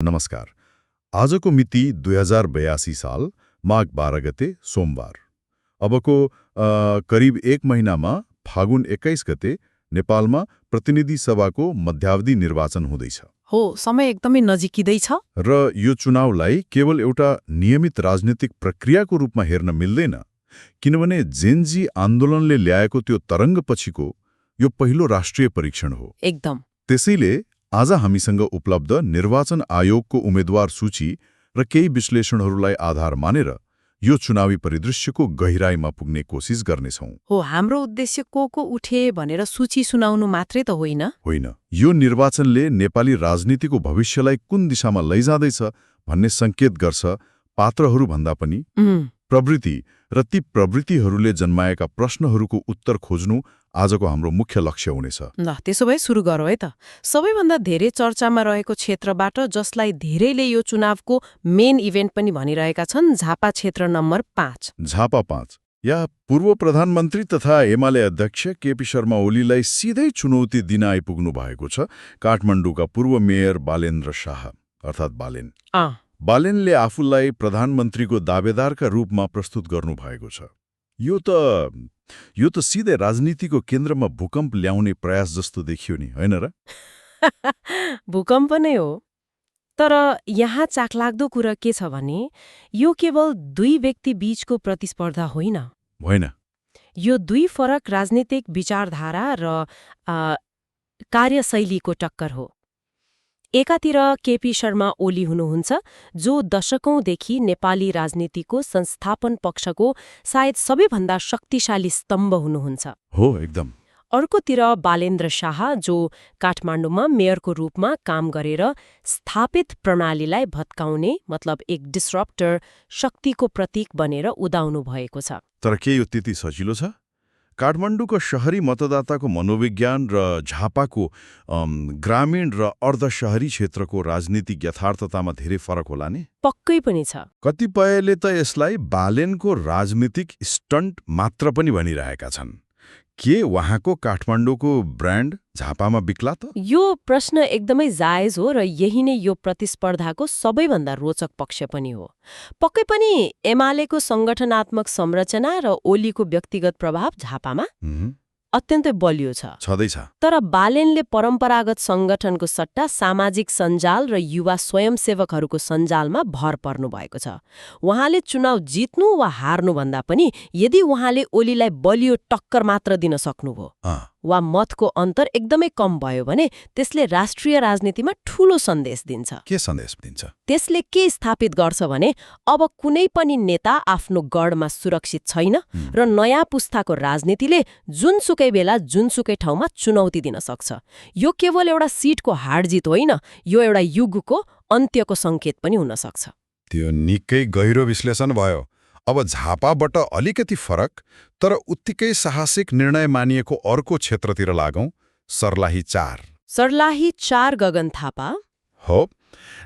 नमस्कार। आजको मिति 2082 साल माघ 12 गते सोमबार। अबको करिब एक महिनामा फागुन 21 गते नेपालमा प्रतिनिधि सभाको मध्यावधि निर्वाचन हुँदैछ। हो, समय एकदमै नजिकिँदैछ। र यो चुनावलाई केवल एउटा नियमित राजनीतिक प्रक्रियाको रूपमा हेर्न मिल्दैन, किनभने जेनजी आन्दोलनले ल्याएको त्यो तरङ्गपछिको यो पहिलो राष्ट्रिय परीक्षण हो। एकदम। त्यसैले आज हामीसँग उपलब्ध निर्वाचन आयोगको उम्मेद्वार सूची र केही विश्लेषणहरूलाई आधार मानेर यो चुनावी परिदृश्यको गहिराईमा पुग्ने कोसिस गर्नेछौँ। हो, हाम्रो उद्देश्य को उठे भनेर सूची सुनाउनु मात्रै त होइन। होइन, यो निर्वाचनले नेपाली राजनीतिको भविष्यलाई कुन दिशामा लैजाँदैछ भन्ने संकेत गर्छ, पात्रहरूभन्दा पनि प्रवृत्ति र ती प्रवृत्तिहरूले जन्माएका प्रश्नहरूको उत्तर खोज्नु आजको हाम्रो मुख्य लक्ष्य हुनेछ। ल, त्यसो भए सुरु गरौँ है त। सबैभन्दा धेरै चर्चामा रहेको क्षेत्रबाट, जसलाई धेरैले यो चुनावको मेन इभेन्ट पनि भनिरहेका छन्, झापा क्षेत्र नम्बर 5। झापा 5 या पूर्व प्रधानमन्त्री तथा एमाले अध्यक्ष केपी शर्मा ओलीलाई सिधै चुनौती दिन आइपुग्नु भएको छ काठमाडौँका पूर्व मेयर बालेन्द्र शाह अर्थात् बालेन। बालेनले आफूलाई प्रधानमन्त्रीको दावेदारका रूपमा प्रस्तुत गर्नुभएको छ। यो त सिधै राजनीतिको केन्द्रमा भूकम्प ल्याउने प्रयास जस्तो देखियो नि, होइन र? भूकम्प नै हो। तर यहाँ चाखलाग्दो कुरा के छ भने यो केवल दुई व्यक्ति बीचको प्रतिस्पर्धा होइन। यो दुई फरक राजनीतिक विचारधारा र कार्यशैलीको टक्कर हो। एकातिर केपी शर्मा ओली हुनुहुन्छ, जो दशकौंदेखि नेपाली राजनीतिको संस्थापन पक्षको सायद सबैभन्दा शक्तिशाली स्तम्भ हुनुहुन्छ। हो, एकदम। अर्कोतिर बालेन्द्र शाह, जो काठमाडौँमा मेयरको रूपमा काम गरेर स्थापित प्रणालीलाई भत्काउने, मतलब एक डिस्रप्टर, शक्तिको प्रतीक बनेर उदाउनु भएको छ। तर के यो त्यति सजिलो छ? काठमाडौँको शहरी मतदाताको मनोविज्ञान र झापाको ग्रामीण र अर्धशहरी क्षेत्रको राजनीतिक यथार्थतामा धेरै फरक होला नि? पक्कै पनि छ। कतिपयले त यसलाई बालेनको राजनीतिक स्टन्ट मात्र पनि भनिरहेका छन्। के उहाँको काठमाडौँको ब्रान्ड झापामा बिक्ला त? यो प्रश्न एकदमै जायज हो र यही नै यो प्रतिस्पर्धाको सबैभन्दा रोचक पक्ष पनि हो। पक्कै पनि एमालेको संगठनात्मक संरचना र ओलीको व्यक्तिगत प्रभाव झापामा अत्यन्तै बलियो छँदैछ। तर बालेनले परम्परागत संगठनको सट्टा सामाजिक सञ्जाल र युवा स्वयंसेवकहरूको सञ्जालमा भर पर्नु भएको छ। उहाँले चुनाव जित्नु वा हार्नु भन्दा पनि यदि उहाँले ओलीलाई बलियो टक्कर मात्र दिन सक्नुभयो वा मतको अन्तर एकदमै कम भयो भने त्यसले राष्ट्रिय राजनीतिमा ठूलो सन्देश दिन्छ। के सन्देश दिन्छ? त्यसले के स्थापित गर्छ भने अब कुनै पनि नेता आफ्नो गढमा सुरक्षित छैन र नयाँ पुस्ताको राजनीतिले जुनसुकै बेला जुनसुकै ठाउँमा चुनौती दिन सक्छ। यो केवल एउटा सिटको हार जित होइन, यो एउटा युगको अन्त्यको संकेत पनि हुन सक्छ। त्यो निकै गहिरो विश्लेषण भयो। अब झापाबाट अलिकति फरक तर उत्तिकै साहसिक निर्णय मानिएको अर्को क्षेत्रतिर लागौं, सर्लाही 4। सर्लाही 4 गगन थापा हो।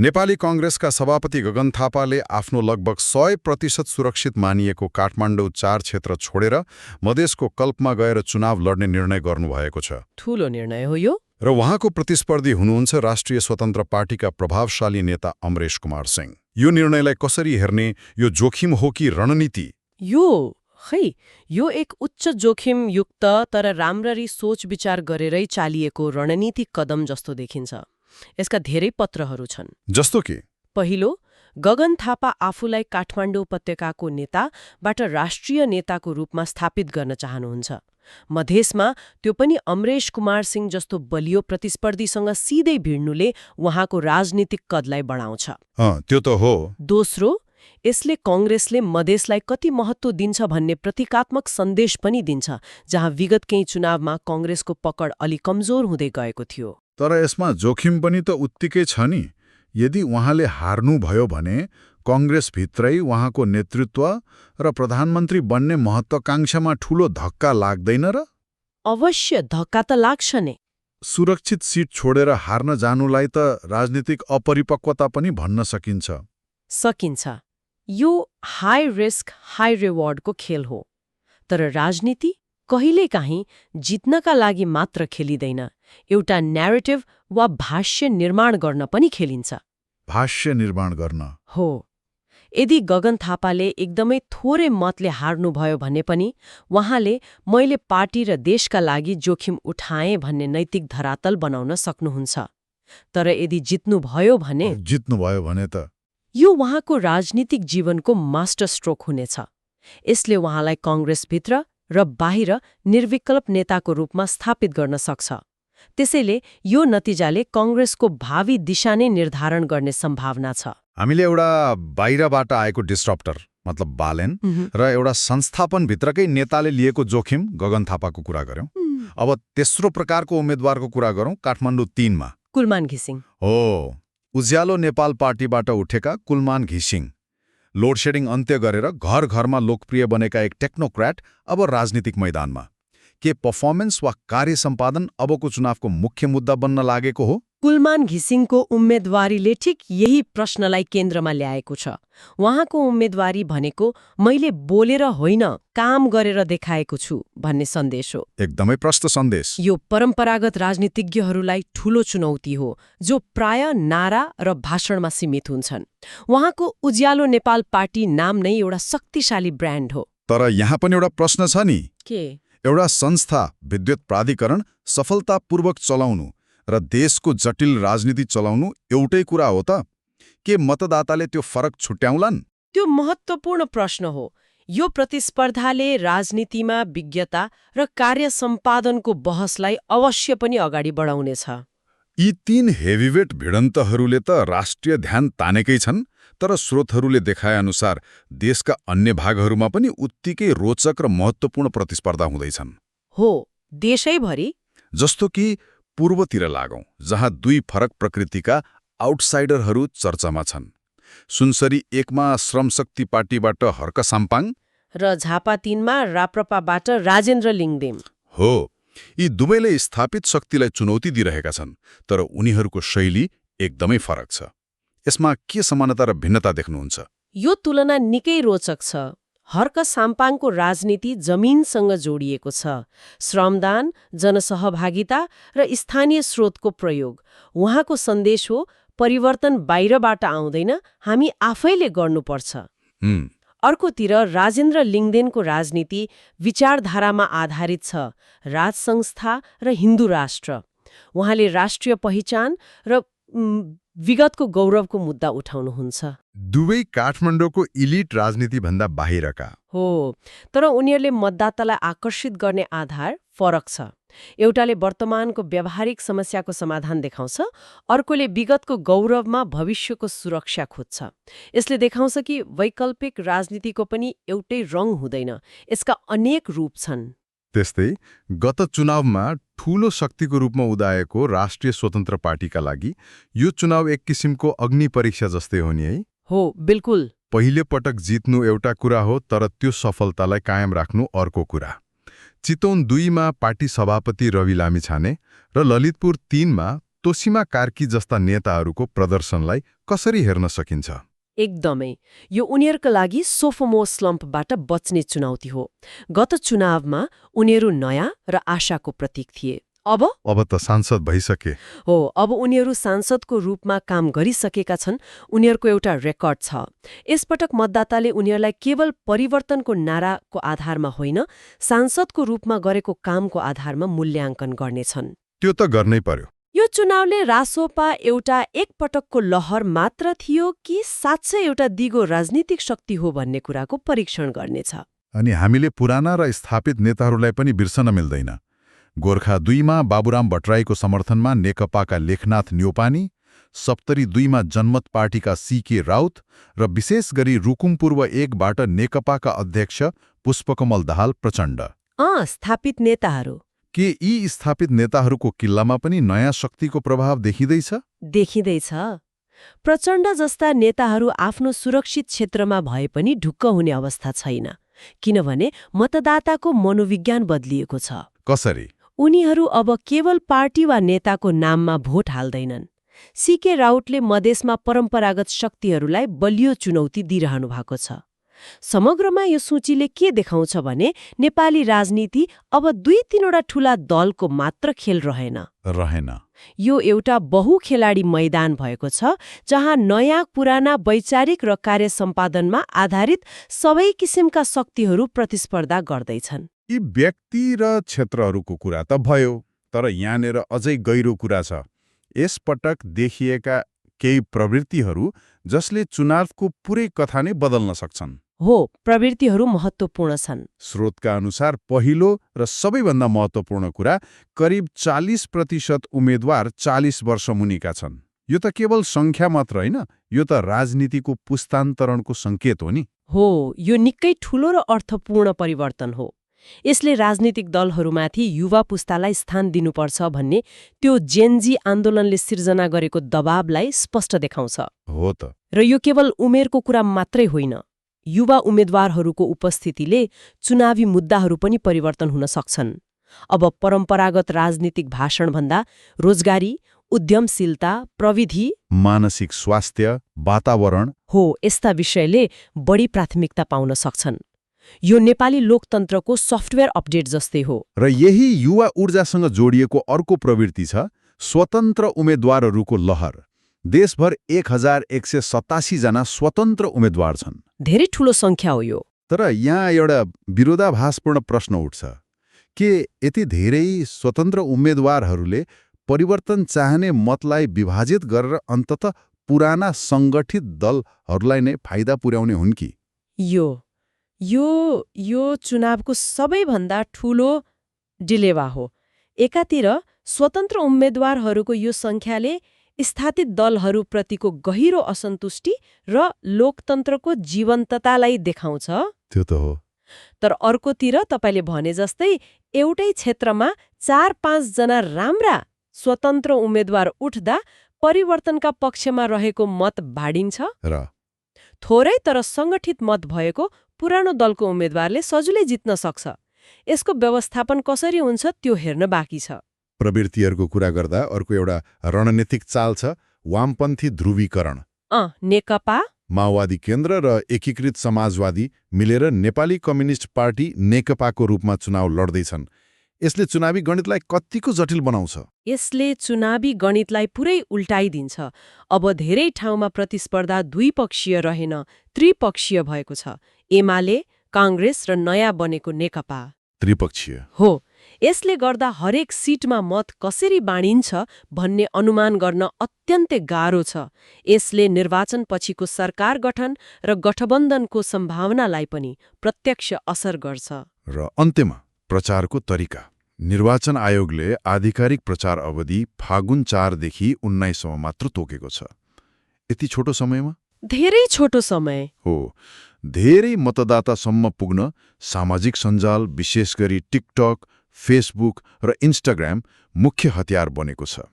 नेपाली कांग्रेसका सभापति गगन थापाले आफ्नो लगभग 100% सुरक्षित मानिएको काठमाडौँ 4 क्षेत्र छोडेर मधेसको कल्पमा गएर चुनाव लड्ने निर्णय गर्नुभएको छ। ठूलो निर्णय हो यो। र उहाँको प्रतिस्पर्धी हुनुहुन्छ राष्ट्रिय स्वतन्त्र पार्टीका प्रभावशाली नेता अमरेश कुमार सिंह। यो निर्णयलाई कसरी हेर्ने? यो जोखिम हो कि रणनीति? यो एक उच्च जोखिम युक्त तर राम्ररी सोच विचार गरेरै चालिएको रणनीतिक कदम जस्तो देखिन्छ। यसका धेरै पत्रहरू छन्। जस्तो कि पहिलो, गगन थापा आफूलाई काठमाडौँ उपत्यकाको नेताबाट राष्ट्रिय नेताको रूपमा स्थापित गर्न चाहनुहुन्छ। मधेसमा त्यो पनि अमरेश कुमार सिंह जस्तो बलियो प्रतिस्पर्धीसँग सिधै भिड्नुले उहाँको राजनीतिक कदलाई बढाउँछ। त्यो त हो। दोस्रो, यसले कांग्रेसले मधेसलाई कति महत्त्व दिन्छ भन्ने प्रतीकात्मक सन्देश पनि दिन्छ, जहाँ विगत केही चुनावमा कांग्रेसको पकड अलि कमजोर हुँदै गएको थियो। तर यसमा जोखिम पनि त उत्तिकै छ नि। यदि उहाँले हार्नुभयो भने कांग्रेसभित्रै उहाँको नेतृत्व र प्रधानमन्त्री बन्ने महत्वाकांक्षामा ठूलो धक्का लाग्दैन र? अवश्य धक्का त लाग्छ नै। सुरक्षित सिट छोडेर हार्न जानुलाई त राजनीतिक अपरिपक्वता पनि भन्न सकिन्छ। यो हाई रिस्क हाई रिवार्डको खेल हो। तर राजनीति कहिलेकाहीँ जित्नका लागि मात्र खेलिँदैन, एउटा न्यारेटिभ वा भाष्य निर्माण गर्न पनि खेलिन्छ। भाष्य निर्माण गर्न। हो, यदि गगन थापाले एकदमै थोरै मतले हार्नुभयो भने पनि उहाँले मैले पार्टी र देशका लागि जोखिम उठाएँ भन्ने नैतिक धरातल बनाउन सक्नुहुन्छ। तर यदि जित्नुभयो भने जित्नुभयो भने त यो उहाँको राजनीतिक जीवनको मास्टर स्ट्रोक हुनेछ। यसले उहाँलाई कङ्ग्रेसभित्र र बाहिर निर्विकल्प नेताको रूपमा स्थापित गर्न सक्छ। त्यसैले यो नतिजाले कङ्ग्रेसको भावी दिशा नै निर्धारण गर्ने सम्भावना छ। हामीले एउटा बाहिरबाट आएको डिस्ट्रप्टर मतलब बालेन र एउटा संस्थापनभित्रकै नेताले लिएको जोखिम गगन थापाको कुरा गर्यौं। अब तेस्रो प्रकारको उम्मेद्वारको कुरा गरौं, काठमाडौँ 3 मा कुलमान घिसिङ। हो, उज्यालो नेपाल पार्टीबाट उठेका कुलमान घिसिङ लोडसेडिङ अन्त्य गरेर घर घरमा लोकप्रिय बनेका एक टेक्नोक्र्याट अब राजनीतिक मैदानमा। के पर्फर्मेन्स वा कार्य सम्पादन अबको चुनावको मुख्य मुद्दा बन्न लागेको हो? कुलमान घिसिङको उम्मेदवारीले ठिक यही प्रश्नलाई केन्द्रमा ल्याएको छ। उहाँको उम्मेदवारी भनेको मैले बोलेर होइन काम गरेर देखाएको छु भन्ने सन्देश हो। एकदमै प्रष्ट सन्देश। यो परम्परागत राजनीतिज्ञहरूलाई ठूलो चुनौती हो जो प्राय नारा र भाषणमा सीमित हुन्छन्। उहाँको उज्यालो नेपाल पार्टी नाम नै एउटा शक्तिशाली ब्रान्ड हो। तर यहाँ पनि एउटा प्रश्न छ नि, के एउटा संस्था विद्युत प्राधिकरण सफलतापूर्वक चलाउनु र देशको जटिल राजनीति चलाउनु एउटै कुरा हो त? के मतदाताले त्यो फरक छुट्याउलान्? त्यो महत्त्वपूर्ण प्रश्न हो। यो प्रतिस्पर्धाले राजनीतिमा विज्ञता र कार्य सम्पादनको बहसलाई अवश्य पनि अगाडि बढाउनेछ। यी 3 हेभीवेट भिडन्तहरूले त राष्ट्रिय ध्यान तानेकै छन्, तर स्रोतहरूले देखाएअनुसार देशका अन्य भागहरूमा पनि उत्तिकै रोचक र महत्त्वपूर्ण प्रतिस्पर्धा हुँदैछन्। हो, देशैभरि। जस्तो कि पूर्वतिर लागौं, जहाँ 2 फरक प्रकृतिका आउटसाइडरहरू चर्चामा छन्। सुनसरी 1 मा श्रमशक्ति पार्टीबाट हर्क साम्पाङ र झापा 3 मा राप्रपाबाट राजेन्द्र लिङदेन। हो, यी दुवैले स्थापित शक्तिलाई चुनौती दिइरहेका छन्, तर उनीहरूको शैली एकदमै फरक छ। यसमा के समानता र भिन्नता देख्नुहुन्छ? यो तुलना निकै रोचक छ। हर्क साम्पाङको राजनीति जमिनसँग जोडिएको छ। श्रमदान, जनसहभागिता र स्थानीय स्रोतको प्रयोग। उहाँको सन्देश हो परिवर्तन बाहिरबाट आउँदैन, हामी आफैले गर्नुपर्छ। अर्कोतिर राजेन्द्र लिङदेनको राजनीति विचारधारामा आधारित छ, राजसंस्था र हिन्दू राष्ट्र। उहाँले राष्ट्रिय पहिचान र विगतको गौरवको मुद्दा उठाउनुहुन्छ। दुवै काठमाडौँको इलिट राजनीतिभन्दा बाहिरका हो, तर उनीहरूले मतदातालाई आकर्षित गर्ने आधार फरक छ। एउटाले वर्तमानको व्यावहारिक समस्याको समाधान देखाउँछ, अर्कोले विगतको गौरवमा भविष्यको सुरक्षा खोज्छ। यसले देखाउँछ कि वैकल्पिक राजनीतिको पनि एउटै रङ हुँदैन, यसका अनेक रूप छन्। त्यस्तै गत चुनावमा ठूलो शक्तिको रूपमा उदाएको राष्ट्रिय स्वतन्त्र पार्टीका लागि यो चुनाव एक किसिमको अग्नि परीक्षा जस्तै हो नि, है? हो, बिल्कुल। पहिले पटक जित्नु एउटा कुरा हो, तर त्यो सफलतालाई कायम राख्नु अर्को कुरा। चितवन 2 मा पार्टी सभापति रवि लामिछाने र ललितपुर 3 मा तोसीमा कार्की जस्ता नेताहरूको प्रदर्शनलाई कसरी हेर्न सकिन्छ? एकदमै, यो उनीहरूका लागि सोफोमो स्लम्पबाट बच्ने चुनौती हो। गत चुनावमा उनीहरू नयाँ र आशाको प्रतीक थिए। अब त सांसद भइसके। हो, अब उनीहरू सांसदको रूपमा काम गरिसकेका छन्। उनीहरूको एउटा रेकर्ड छ। यसपटक मतदाताले उनीहरूलाई केवल परिवर्तनको नाराको आधारमा होइन, सांसदको रूपमा गरेको कामको आधारमा मूल्याङ्कन गर्नेछन्। त्यो त गर्नै पर्यो। यो चुनावले रासोपा एउटा एकपटकको लहर मात्र थियो कि साँच्चै एउटा दिगो राजनीतिक शक्ति हो भन्ने कुराको परीक्षण गर्नेछ। अनि हामीले पुराना र स्थापित नेताहरूलाई पनि बिर्सन मिल्दैन। गोर्खा 2 मा बाबुराम भट्टराईको समर्थनमा नेकपाका लेखनाथ न्यौपाने, सप्तरी 2 मा जनमत पार्टीका सीके राउत र विशेष गरी रुकुम पूर्व 1 बाट नेकपाका अध्यक्ष पुष्पकमल दाहाल प्रचण्ड। स्थापित नेताहरू। के यी स्थापित नेताहरूको किल्लामा पनि नयाँ शक्तिको प्रभाव देखिँदैछ? देखिँदैछ। प्रचण्ड जस्ता नेताहरू आफ्नो सुरक्षित क्षेत्रमा भए पनि ढुक्क हुने अवस्था छैन, किनभने मतदाताको मनोविज्ञान बदलिएको छ। कसरी? उनीहरू अब केवल पार्टी वा नेताको नाममा भोट हाल्दैनन्। सीके राउतले मधेसमा परम्परागत शक्तिहरूलाई बलियो चुनौती दिइरहनु भएको छ। समग्रमा यो सूचीले के देखाउँछ भने नेपाली राजनीति अब 2-3 वटा ठूला दलको मात्र खेल रहेन। यो एउटा बहुखेलाडी मैदान भएको छ जहाँ नयाँ पुराना वैचारिक र कार्य सम्पादनमा आधारित सबै किसिमका शक्तिहरू प्रतिस्पर्धा गर्दैछन्। यी व्यक्ति र क्षेत्रहरूको कुरा त भयो, तर यहाँनिर अझै गहिरो कुरा छ। यसपटक देखिएका केही प्रवृत्तिहरू जसले चुनावको पुरै कथा नै बदल्न सक्छन्। हो, प्रवृत्तिहरू महत्त्वपूर्ण छन्। स्रोतका अनुसार पहिलो र सबैभन्दा महत्त्वपूर्ण कुरा, करिब 40% उम्मेद्वार 40 वर्ष मुनिका छन्। यो त केवल सङ्ख्या मात्र होइन, यो त राजनीतिको पुस्तान्तरणको सङ्केत हो नि। हो, यो निकै ठूलो र अर्थपूर्ण परिवर्तन हो। यसले राजनीतिक दलहरूमाथि युवा पुस्तालाई स्थान दिनुपर्छ भन्ने त्यो जेनजी आन्दोलनले सिर्जना गरेको दबावलाई स्पष्ट देखाउँछ। हो त। र यो केवल उमेरको कुरा मात्रै होइन। युवा उम्मेद्वारहरूको उपस्थितिले चुनावी मुद्दाहरू पनि परिवर्तन हुन सक्छन्। अब परम्परागत राजनीतिक भाषणभन्दा रोजगारी, उद्यमशीलता, प्रविधि, मानसिक स्वास्थ्य, वातावरण, हो, यस्ता विषयले बढी प्राथमिकता पाउन सक्छन्। यो नेपाली लोकतन्त्रको सफ्टवेयर अपडेट जस्तै हो। र यही युवा ऊर्जासँग जोडिएको अर्को प्रवृत्ति छ, स्वतन्त्र उम्मेद्वारहरूको लहर। देशभर 1187 जना स्वतन्त्र उम्मेद्वार छन्। धेरै ठूलो सङ्ख्या हो यो। तर यहाँ एउटा विरोधाभासपूर्ण प्रश्न उठ्छ, के यति धेरै स्वतन्त्र उम्मेद्वारहरूले परिवर्तन चाहने मतलाई विभाजित गरेर अन्ततः पुराना सङ्गठित दलहरूलाई नै फाइदा पुर्याउने हुन् कि? यो चुनावको सबैभन्दा ठूलो डिलेवा हो। एकातिर स्वतन्त्र उम्मेद्वारहरूको यो सङ्ख्याले स्थापित दलहरूप्रतिको गहिरो असन्तुष्टि र लोकतन्त्रको जीवन्ततालाई देखाउँछ। त्यो त हो। तर अर्कोतिर तपाईँले भने जस्तै एउटै क्षेत्रमा 4-5 जना राम्रा स्वतन्त्र उम्मेद्वार उठ्दा परिवर्तनका पक्षमा रहेको मत बाडिन्छ र थोरै तर सङ्गठित मत भएको पुरानो दलको उम्मेद्वारले सजिलै जित्न सक्छ। यसको व्यवस्थापन कसरी हुन्छ त्यो हेर्न बाँकी छ। प्रवृत्तिहरूको कुरा गर्दा अर्को एउटा रणनीतिक चाल छ, वामपन्थी ध्रुवीकरण। नेकपा, माओवादी केन्द्र र एकीकृत समाजवादी मिलेर नेपाली कम्युनिस्ट पार्टी नेकपाको रूपमा चुनाव लड्दैछन्। यसले चुनावी गणितलाई कतिको जटिल बनाउँछ? यसले चुनावी गणितलाई पुरै उल्टाइदिन्छ। अब धेरै ठाउँमा प्रतिस्पर्धा द्विपक्षीय रहेन, त्रिपक्षीय भएको छ। एमाले, काङ्ग्रेस र नयाँ बनेको नेकपा। त्रिपक्षीय हो। यसले गर्दा हरेक सिटमा मत कसरी बाँडिन्छ भन्ने अनुमान गर्न अत्यन्तै गाह्रो छ। यसले निर्वाचन पछिको सरकार गठन र गठबन्धनको सम्भावनालाई पनि प्रत्यक्ष असर गर्छ। र अन्त्यमा प्रचारको तरिका। निर्वाचन आयोगले आधिकारिक प्रचार अवधि फागुन 4 देखि 19 सम्म मात्र तोकेको छ। यति छोटो समयमा? धेरै छोटो समय हो। धेरै मतदातासम्म पुग्न सामाजिक सञ्जाल, विशेष गरी टिकटक, फेसबुक र इन्स्टाग्राम मुख्य हतियार बनेको छ।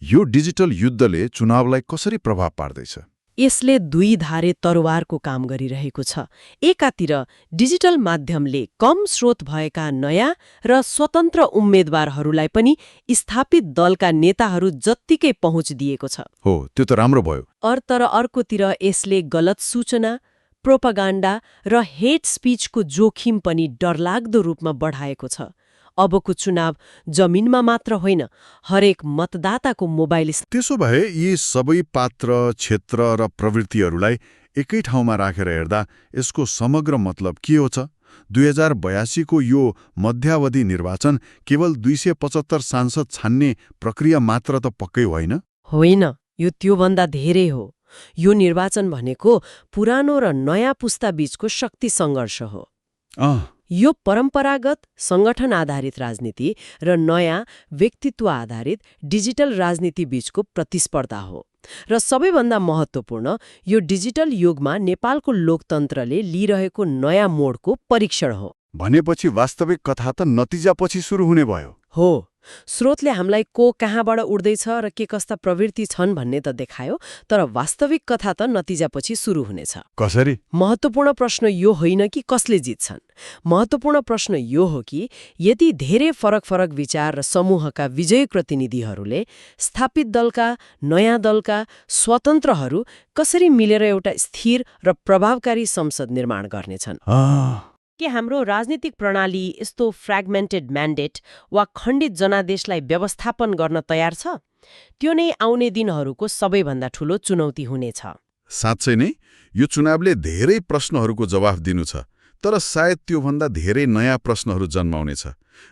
यो डिजिटल युद्धले चुनावलाई कसरी प्रभाव पार्दैछ? यसले दुई धारे तरवारको काम गरिरहेको छ। एकातिर डिजिटल माध्यमले कम स्रोत भएका नयाँ र स्वतन्त्र उम्मेद्वारहरूलाई पनि स्थापित दलका नेताहरू जत्तिकै पहुँच दिएको छ। हो, त्यो त राम्रो भयो। तर अर्कोतिर यसले गलत सूचना, प्रोपागान्डा र हेट स्पिचको जोखिम पनि डरलाग्दो रूपमा बढाएको छ। अबको चुनाव जमिनमा मात्र होइन, हरेक मतदाताको मोबाइल। त्यसो भए यी सबै पात्र, क्षेत्र र प्रवृत्तिहरूलाई एकै ठाउँमा राखेर हेर्दा यसको समग्र मतलब के हो छ? 2082 को यो मध्यावधि निर्वाचन केवल 275 सांसद छान्ने प्रक्रिया मात्र त पक्कै होइन? होइन, यो त्योभन्दा धेरै हो। यो निर्वाचन भनेको पुरानो र नयाँ पुस्ता बीचको शक्ति सङ्घर्ष हो। यो परम्परागत सङ्गठन आधारित राजनीति र नयाँ व्यक्तित्व आधारित डिजिटल राजनीति बीचको प्रतिस्पर्धा हो। र सबैभन्दा महत्त्वपूर्ण, यो डिजिटल युगमा नेपालको लोकतन्त्रले लिइरहेको नयाँ मोडको परीक्षण हो। भनेपछि वास्तविक कथा त नतिजापछि सुरु हुने भयो। हो। स्रोतले हामीलाई को कहाँबाट उड्दैछ र के कस्ता प्रवृत्ति छन् भन्ने त देखायो, तर वास्तविक कथा त नतिजापछि सुरु हुनेछ। कसरी? महत्त्वपूर्ण प्रश्न यो होइन कि कसले जित्छन्। महत्त्वपूर्ण प्रश्न यो हो कि यदि धेरै फरक फरक विचार र समूहका विजयी प्रतिनिधिहरूले स्थापित दलका, नयाँ दलका, स्वतन्त्रहरू कसरी मिलेर एउटा स्थिर र प्रभावकारी संसद निर्माण गर्नेछन्। के हाम्रो राजनीतिक प्रणाली यस्तो फ्र्यागमेन्टेड म्यान्डेट वा खण्डित जनादेशलाई व्यवस्थापन गर्न तयार छ? त्यो नै आउने दिनहरूको सबैभन्दा ठूलो चुनौती हुनेछ। साँच्चै नै यो चुनावले धेरै प्रश्नहरूको जवाफ दिनु छ, तर सायद त्योभन्दा धेरै नयाँ प्रश्नहरू जन्माउनेछ।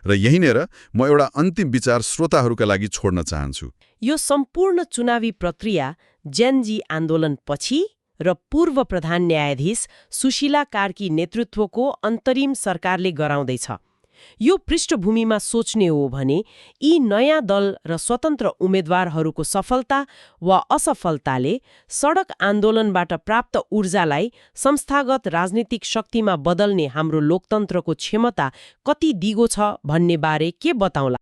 र यहीँनिर म एउटा अन्तिम विचार श्रोताहरूका लागि छोड्न चाहन्छु। यो सम्पूर्ण चुनावी प्रक्रिया जेनजी आन्दोलनपछि र पूर्व प्रधान न्यायाधीश सुशीला कार्की नेतृत्वको अन्तरिम सरकारले गराउँदैछ। यो पृष्ठभूमिमा सोच्ने हो भने यी नयाँ दल र स्वतन्त्र उम्मेद्वारहरूको सफलता वा असफलताले सडक आन्दोलनबाट प्राप्त ऊर्जालाई संस्थागत राजनीतिक शक्तिमा बदल्ने हाम्रो लोकतन्त्रको क्षमता कति दिगो छ भन्ने बारे के बताउला?